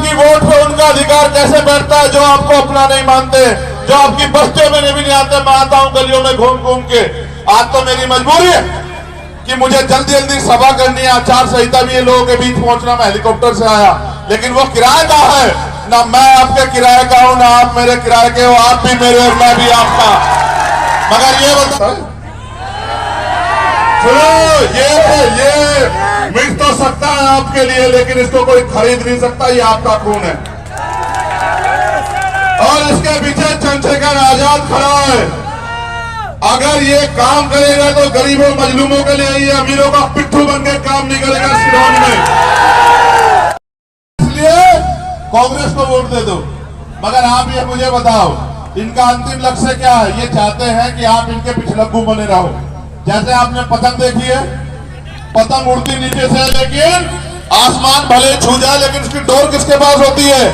आपकी वोट पे उनका अधिकार कैसे बैठता है जो आपको अपना नहीं मानते, जो आपकी बस्तियों में भी नहीं आते। मैं आता हूं गलियों में घूम घूम के। आज तो मेरी मजबूरी है कि मुझे जल्दी जल्दी सभा करनी है, आचार संहिता भी ये लोगों के बीच पहुंचना। मैं हेलीकॉप्टर से आया, लेकिन वो किराए का है ना, मैं आपके किराए का हूं ना आप मेरे किराए के हो। आप भी मेरे और मैं भी आपका। मगर ये बता, सुनो, ये मिट तो सकता है आपके लिए, लेकिन इसको कोई खरीद नहीं सकता। ये आपका खून है और इसके पीछे चंद्रशेखर आजाद खड़ा है। अगर ये काम करेगा तो गरीबों मजलूमों के लिए, ये अमीरों का पिट्ठू बन के काम नहीं करेगा सिरोन में। इसलिए कांग्रेस को वोट दे दो। मगर आप ये मुझे बताओ, इनका अंतिम लक्ष्य क्या है? ये चाहते हैं कि आप इनके पिछलग्गू बने रहो। जैसे आपने पतंग देखी है, पतंग उड़ती नीचे से, लेकिन आसमान भले छू जाए, लेकिन उसकी डोर किसके पास होती है?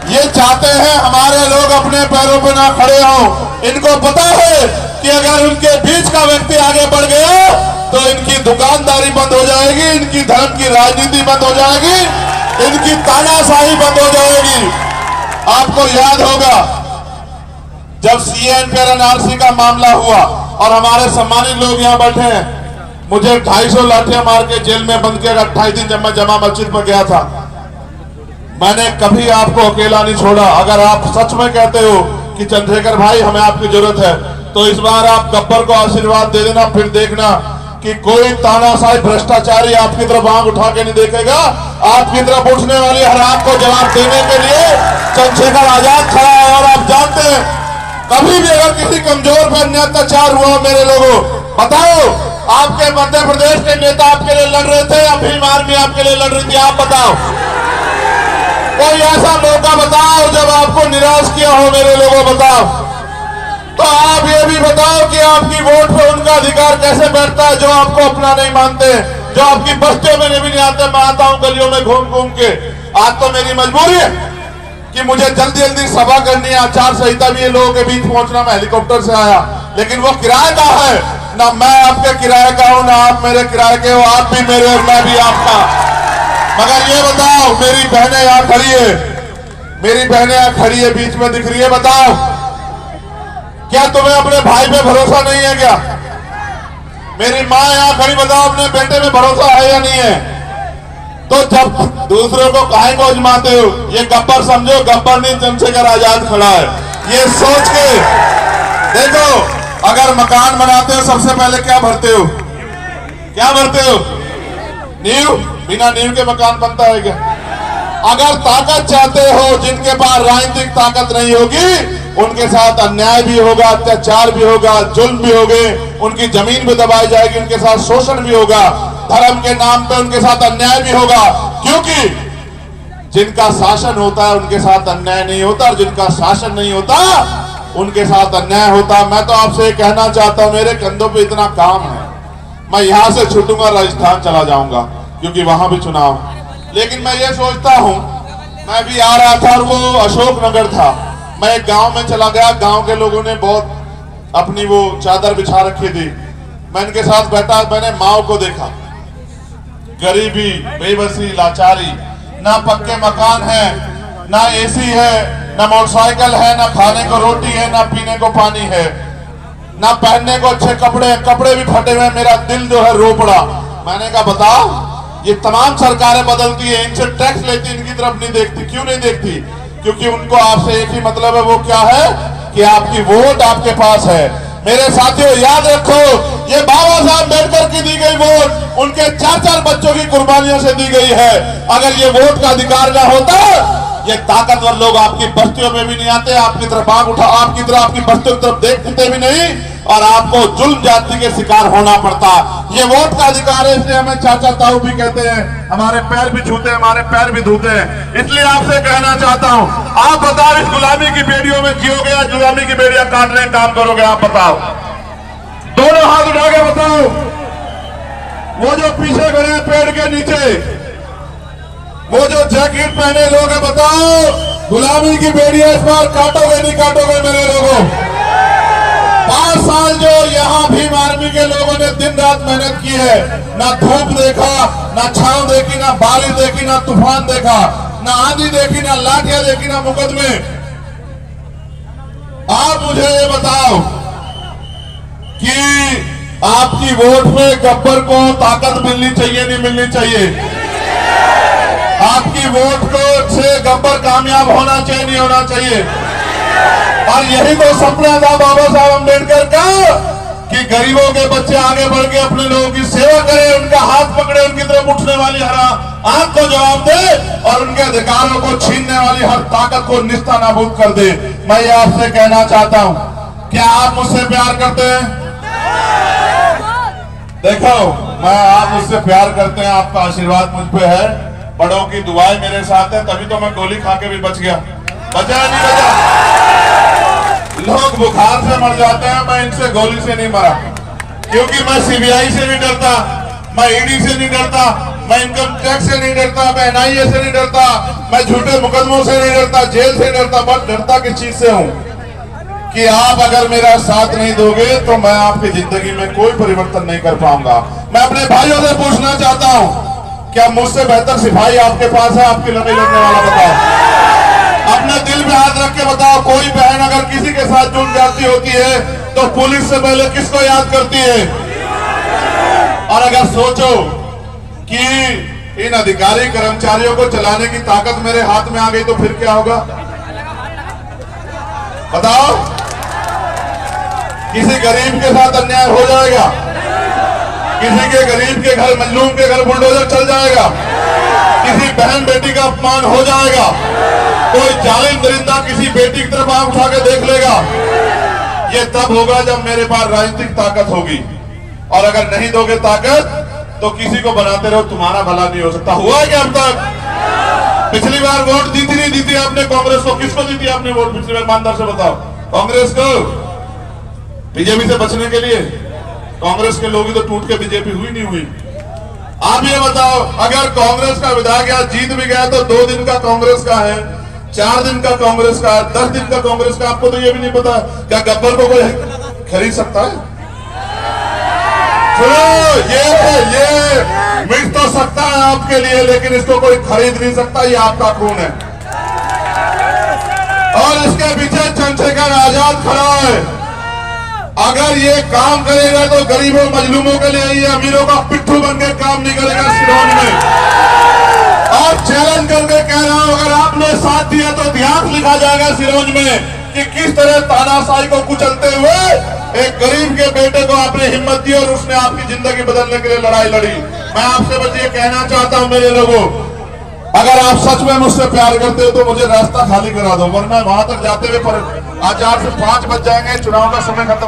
ये चाहते हैं हमारे लोग अपने पैरों पर ना खड़े हों। इनको पता है कि अगर उनके बीच का व्यक्ति आगे बढ़ गया तो इनकी दुकानदारी बंद हो जाएगी, इनकी धर्म की राजनीति बंद हो जाएगी, इनकी तानाशाही बंद हो जाएगी। आपको याद होगा जब CAA NRC का मामला हुआ और हमारे सम्मानित लोग यहाँ बैठे हैं, मुझे 250 लाठियां मार के जेल में बंद किया 28 दिन जब मैं जमा मस्जिद में गया था। मैंने कभी आपको अकेला नहीं छोड़ा। अगर आप सच में कहते हो कि चंद्रशेखर भाई हमें आपकी जरूरत है, तो इस बार आप गब्बर को आशीर्वाद दे देना। फिर देखना कि कोई तानाशाही भ्रष्टाचारी आपकी तरफ आंख उठा के नहीं देखेगा। आपकी तरफ उठने वाली हर आंख को जवाब देने के लिए चंद्रशेखर आजाद खड़ा है। और आप जानते हैं, कभी भी अगर किसी कमजोर पर अत्याचार हुआ, मेरे लोगों बताओ, आपके मध्य प्रदेश के नेता आपके लिए लड़ रहे थे या भीम आर्मी आपके लिए लड़ रही थी? आप बताओ, कोई ऐसा मौका बताओ जब आपको निराश किया हो, मेरे लोगों बताओ। तो आप ये भी बताओ कि आपकी वोट पे उनका अधिकार कैसे बैठता है जो आपको अपना नहीं मानते, जो आपकी बस्तियों में भी नहीं आते। मैं आता हूं गलियों में घूम घूम के। आज तो मेरी मजबूरी है कि मुझे जल्दी जल्दी सभा करनी है, आचार संहिता भी ये लोगों के बीच पहुंचना। मैं हेलीकॉप्टर से आया, लेकिन वो किराए का है ना, मैं आपके किराए का हूं ना आप मेरे किराए के हो। आप भी मेरे और मैं भी आपका। मगर ये बताओ, मेरी बहनें यहाँ खड़ी है, मेरी बहनें यहाँ खड़ी है, बीच में दिख रही है। बताओ, क्या तुम्हें अपने भाई पे भरोसा नहीं है क्या? मेरी माँ यहाँ खड़ी, बताओ अपने बेटे में भरोसा है या नहीं है? तो जब दूसरों को काहे को आजमाते हो? ये गब्बर समझो, गब्बर नहीं, चंद्रशेखर आजाद खड़ा है। ये सोच के देखो, अगर मकान बनाते हो सबसे पहले क्या भरते हो? क्या भरते हो? नींव। बिना नींव के मकान बनता है क्या? अगर ताकत चाहते हो, जिनके पास राजनीतिक ताकत नहीं होगी उनके साथ अन्याय भी होगा, अत्याचार भी होगा, जुल्म भी होंगे, उनकी जमीन भी दबाई जाएगी, उनके साथ शोषण भी होगा, धर्म के नाम पे उनके साथ अन्याय भी होगा। क्योंकि जिनका शासन होता है उनके साथ अन्याय नहीं होता, और जिनका शासन नहीं होता उनके साथ अन्याय होता। मैं तो आपसे कहना चाहता हूं, मेरे कंधों पे इतना काम है, मैं यहां से छूटूंगा, राजस्थान चला जाऊंगा, क्योंकि वहां भी चुनाव। लेकिन मैं ये सोचता हूं, मैं भी आ रहा था और वो अशोकनगर था, मैं एक गांव में चला गया। गांव के लोगों ने बहुत अपनी वो चादर बिछा रखी थी। मैं इनके साथ बैठा, मैंने माओ को देखा, गरीबी, बेबसी, लाचारी, ना पक्के मकान है, ना AC है, ना मोटरसाइकिल है, ना खाने को रोटी है, ना पीने को पानी है, ना पहनने को अच्छे कपड़े, कपड़े भी फटे हुए। मेरा दिल जो है रो पड़ा। मैंने कहा बताओ, ये तमाम सरकारें बदलती है, इनसे टैक्स लेती, इनकी तरफ नहीं देखती। क्यों नहीं देखती? क्योंकि उनको आपसे एक ही मतलब है, वो क्या है कि आपकी वोट आपके पास है। मेरे साथियों, याद रखो, ये बाबा साहब अम्बेडकर की दी गई वोट उनके 4-4 बच्चों की कुर्बानियों से दी गई है। अगर ये वोट का अधिकार ना होता, ये ताकतवर लोग आपकी बस्तियों में भी नहीं आते, आपकी तरफ आंख उठा, आपकी तरफ, आपकी बस्तियों की तरफ देखते भी नहीं, और आपको जुल्म जाति के शिकार होना पड़ता। ये वोट का अधिकार है, इसलिए हमें चाचा ताऊ भी कहते हैं, हमारे पैर भी छूते हैं, हमारे पैर भी धोते हैं। इसलिए आपसे कहना चाहता हूं, आप बताओ, इस गुलामी की बेड़ियों में जियोगे या गुलामी की बेड़ियां काटने का काम करोगे? आप बताओ, दोनों हाथ उठा के बताओ। वो जो पीछे खड़े हैं पेड़ के नीचे, वो जो जैकेट पहने लोग हैं, बताओ, गुलामी की बेड़ियां इस बार काटोगे नहीं काटोगे? मेरे लोगों, 5 साल जो यहाँ भीम आर्मी के लोगों ने दिन रात मेहनत की है, ना धूप देखा, ना छांव देखी, ना बारिश देखी, ना तूफान देखा, ना आंधी देखी, ना लाठियां देखी, ना मुकदमे। आप मुझे ये बताओ कि आपकी वोट में गब्बर को ताकत मिलनी चाहिए, नहीं मिलनी चाहिए? आपकी वोट को से गब्बर कामयाब होना चाहिए, नहीं होना चाहिए? और यही तो सपना था बाबा साहब अम्बेडकर का कि गरीबों के बच्चे आगे बढ़ के अपने लोगों की सेवा करें, उनका हाथ पकड़े, उनकी तरफ उठने वाली हर आंख को जवाब दे और उनके अधिकारों को छीनने वाली हर ताकत को निस्ता नाबूद कर दे। मैं ये आपसे कहना चाहता हूं, क्या आप मुझसे प्यार करते हैं? देखो, आप मुझसे प्यार करते हैं, आपका आशीर्वाद मुझ पे है, बड़ों की दुआएं मेरे साथ है, तभी तो मैं गोली खा के भी बच गया। बचा नहीं बचा? लोग बुखार से मर जाते हैं, मैं इनसे गोली से नहीं मरा, क्योंकि मैं सीबीआई से नहीं डरता, मैं ईडी से नहीं डरता, मैं इनकम टैक्स से नहीं डरता, मैं एनआईए से नहीं डरता, मैं झूठे मुकदमों से नहीं डरता, जेल से नहीं डरता। बस डरता किस चीज से हूं कि आप अगर मेरा साथ नहीं दोगे तो मैं आपकी जिंदगी में कोई परिवर्तन नहीं कर पाऊंगा। मैं अपने भाइयों से पूछना चाहता हूं, क्या मुझसे बेहतर सिपाही आपके पास है? आपकी लड़ाई लड़ने वाला बताओ, अपने दिल पे हाथ रख के बताओ। कोई बहन अगर किसी के साथ जुड़ जाती होती है तो पुलिस से पहले किसको याद करती है? और अगर सोचो कि इन अधिकारी कर्मचारियों को चलाने की ताकत मेरे हाथ में आ गई तो फिर क्या होगा? बताओ। किसी गरीब के साथ अन्याय हो जाएगा, किसी के गरीब के घर, मजलूम के घर बुलडोजर चल जाएगा, किसी बहन बेटी का अपमान हो जाएगा, कोई जालिम दरिंदा किसी बेटी की तरफ आंख उठा के देख लेगा। ये तब होगा जब मेरे पास राजनीतिक ताकत होगी, और अगर नहीं दोगे ताकत तो किसी को बनाते रहो, तुम्हारा भला नहीं हो सकता। हुआ क्या अब तक? पिछली बार वोट दी थी, नहीं दी थी आपने कांग्रेस को? किसको दी थी आपने वोट पिछली बार? ईमानदार से बताओ। कांग्रेस को? बीजेपी से बचने के लिए? कांग्रेस के लोग ही तो टूट के बीजेपी हुई नहीं हुई। आप ये बताओ, अगर कांग्रेस का विधायक यहाँ जीत भी गया तो 2 दिन का कांग्रेस का है, 4 दिन का कांग्रेस का है, 10 दिन का कांग्रेस का। आपको तो ये भी नहीं पता क्या गब्बर को कोई खरीद सकता है? चलो, ये मिट तो सकता है आपके लिए, लेकिन इसको कोई खरीद नहीं सकता। ये आपका खून है और इसके पीछे चंद्रशेखर आजाद खड़ा है। अगर ये काम करेगा तो गरीबों मजलूमों के लिए, ये अमीरों का पिट्ठू बन के काम नहीं करेगा सिरौन में। और चैलेंज करके कह रहा हूं, अगर आपने साथ दिया तो इतिहास लिखा जाएगा सिरौन में कि किस तरह तानाशाही को कुचलते हुए एक गरीब के बेटे को आपने हिम्मत दी और उसने आपकी जिंदगी बदलने के लिए लड़ाई लड़ी। मैं आपसे बस ये कहना चाहता हूं मेरे लोगों, अगर आप सच में मुझसे प्यार करते हो तो मुझे रास्ता खाली करा दो, वरना वहां तक जाते हुए 4 से 5 बज जाएंगे, चुनाव का समय खत्म।